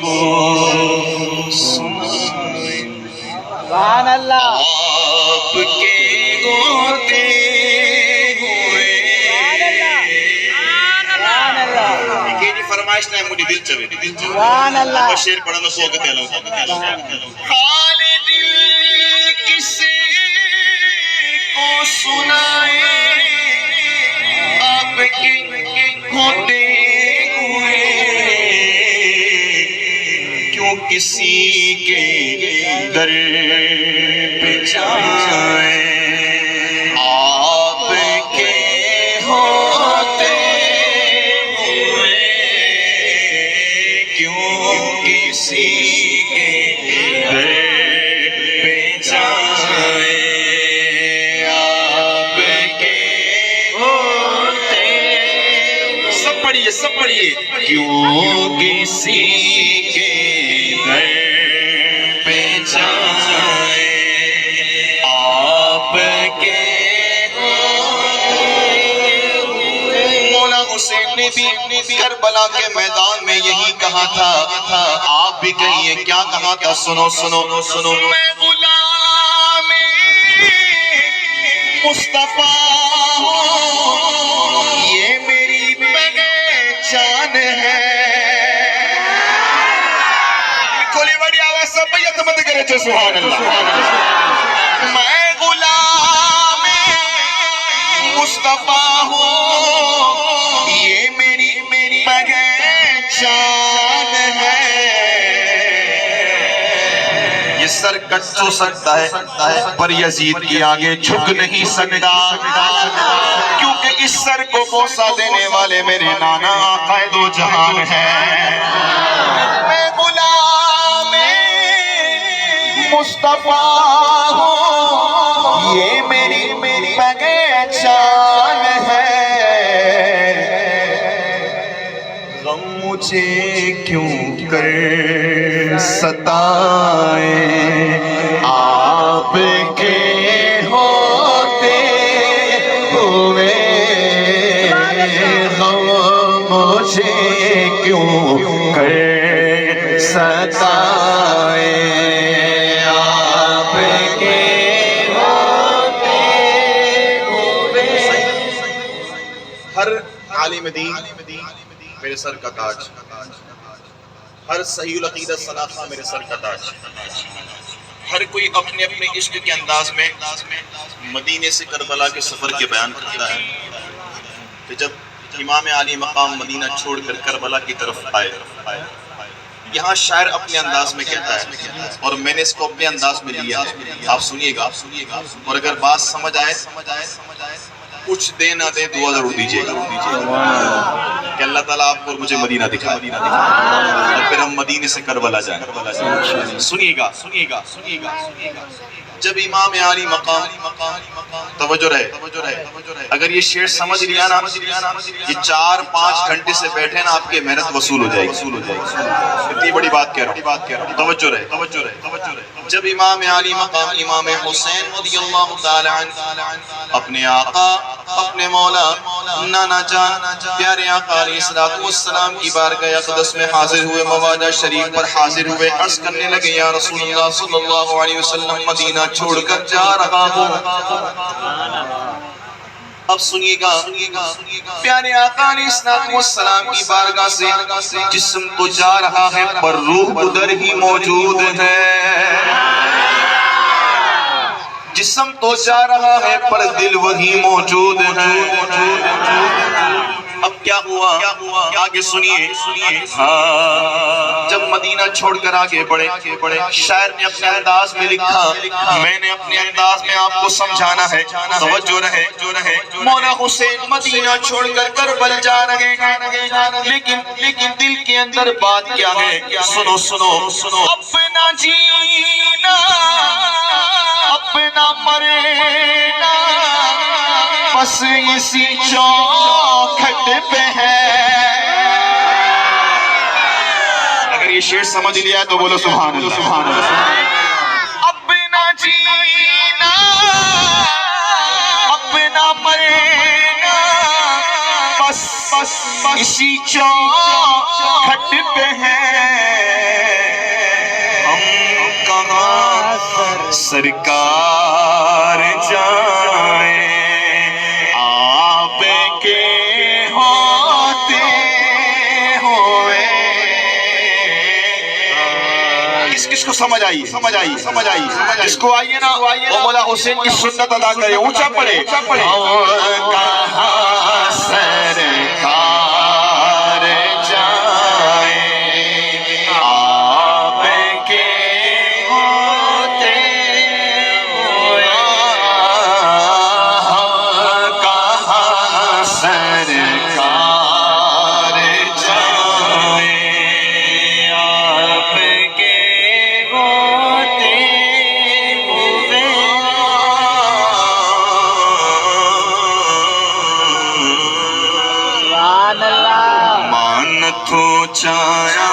کو سنائیں، سبحان اللہ، آپ کے ہوتے ہوئے۔ سبحان اللہ، یہ جی فرمائش نہیں مجھے دل چوے سبحان اللہ، اور شیر پڑھنا سو کہتے ہیں حال دل کسی کو سنائے، آپ کے ہوتے ہوئے کیوں کسی کے در پہ جائیں، آپ کے ہوتے ہوئے کیوں کسی کے در پہ جائیں، آپ کے ہوتے سب پڑھیے کیوں کسی کے در پہ جائیں، آپ کے ہوتے مولا حسین نے بھی کربلا کے میدان میں یہی کہا تھا، آپ بھی کہیے کیا کہا تھا، سنو میں غلام مصطفیٰ ہوں، یہ میری پہچان ہے۔ کھولی بڑی آواز سب بیعت مت کرے چھے سبحان اللہ۔ میں غلام مصطفیٰ ہوں، یہ میری پہچان ہے۔ یہ سر کٹ تو سکتا ہے پر یزید کی آگے جھک نہیں سکتا، کیونکہ اس سر کو بوسہ دینے والے میرے نانا آقا دو جہان ہیں۔ میں غلام مصطفیٰ ہوں، یہ میری پہچان ہے۔ غم مجھے کیوں کر ستائیں، آپ کے ہوتے ہوئے غم مجھے کیوں کر ستائیں، آپ کے ہوتے ہوئے۔ ہر عالم دین میرے سر کا تاج، ہر صحیح العقیدہ سلاخہ میرے سر کا تاج، ہر کوئی اپنے اپنے عشق کے انداز میں مدینے سے کربلا کے سفر کے بیان کرتا ہے کہ جب امام عالی مقام مدینہ چھوڑ کر کربلا کی طرف آئے، یہاں شاعر اپنے انداز میں کہتا ہے اور میں نے اس کو اپنے انداز میں لیا ہے، آپ سنیے گا اور اگر بات سمجھ آئے کچھ دے نہ دے دعا ضرور دیجیے گا کہ اللہ تعالیٰ آپ کو اور مجھے مدینہ دکھائے اور پھر ہم مدینے سے کربلا جائیں۔ سنیے گا جب امام عالی مقام، توجہ رہے، اگر یہ شعر سمجھ لیا نا، یہ 4-5 گھنٹے سے بیٹھے نا آپ کے محنت وصول ہو جائے گی۔ اتنی بڑی بات کہہ رہا ہوں، توجہ رہے۔ جب امام عالی مقام امام حسین رضی اللہ تعالی عنہ اپنے آقا، اپنے مولا، نانا جان، پیارے آقا علیہ السلام کی بارگاہ اقدس میں حاضر ہوئے، مواجہ شریف پر حاضر ہوئے، عرض کرنے لگے یا رسول اللہ صلی اللہ علیہ وسلم مدینہ چھوڑ کر جا رہا ہوں۔ اب سنیے گا، پیارے آقا علیہ السلام کی بارگاہ سے جسم تو جا رہا ہے پر روح ادھر ہی موجود ہے، جسم تو جا رہا ہے پر دل وہی موجود ہے۔ اب کیا ہوا آگے سنیے، جب مدینہ چھوڑ کر آگے بڑھے، شاعر نے اپنے انداز میں لکھا، میں نے اپنے انداز میں آپ کو سمجھانا ہے، توجہ رہے۔ مولا حسین مدینہ چھوڑ کر کربل جا رہے ہیں، لیکن دل کے اندر بات کیا ہے، سنو اپنا جینا اپنا مرنا بس اسی چوکھٹ پہ ہے۔ اگر یہ شعر سمجھ لیا تو بولو سبحان اللہ۔ اپنا جینا اپنا مرنا بس اسی چوکھٹ پہ ہیں ہم کہاں سرکار جائیں آپ کے ہوتے ہوئے کس کو سمجھ آئی جس کو آئیے نا وہ مولا حسین کی سنت ادا کرے اونچا پڑے کہاں سرکار جائے آپ کے ہوتے ہوئے کہاں سرکار جائے آپ کے ہوتے ہوئے سبحان اللہ مان تو چایا